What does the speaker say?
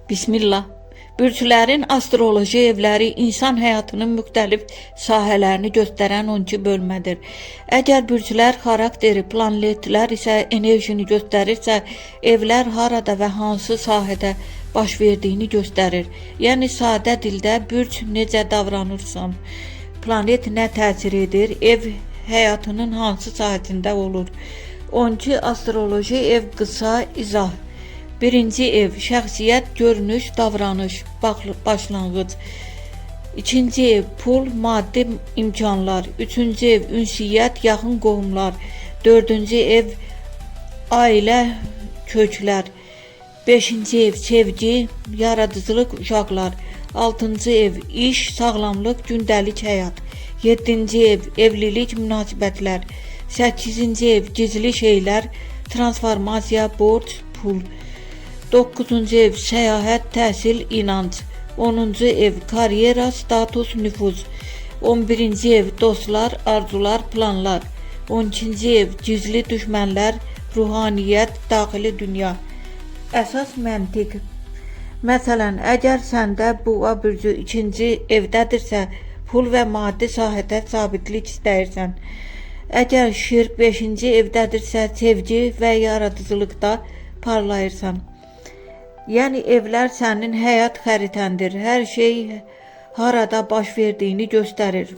Bismillah. Bürclərin astroloji evləri insan həyatının müxtəlif sahələrini göstərən 12 bölmədir. Əgər bürclər xarakteri, planetlər isə enerjini göstərirsə, evlər harada və hansı sahədə baş verdiyini göstərir. Yəni sadə dildə bürc necə davranırsan, planet nə təsir edir, ev həyatının hansı sahəsində olur. 12 astroloji ev qısa izah. Birinci ev şəxsiyyət, görünüş, davranış, başlanğıc. İkinci ev pul, maddi imkanlar. Üçüncü ev ünsiyyət, yaxın qohumlar. Dördüncü ev ailə, köklər. Beşinci ev sevgi, yaradıcılıq, uşaqlar. Altıncı ev iş, sağlamlıq, gündəlik həyat. Yeddinci ev evlilik, münasibətlər. Səkizinci ev gizli şeylər, transformasiya, borc, pul. 9-cu ev səyahət, təhsil, inanc. 10-cu ev karyera, status, nüfuz. 11-ci ev dostlar, arzular, planlar. 12-ci ev gizli düşmənlər, ruhaniyyət, daxili dünya. Əsas məntiq. Məsələn, əgər səndə Boğa bürcü 2-ci evdədirsə, pul və maddi sahədə sabitlik istəyirsən. Əgər Şirk 5-ci evdədirsə, sevgi və yaradıcılıqda parlayırsan. Yəni evlər sənin həyat xəritəndir. Hər şey harada baş verdiyini göstərir.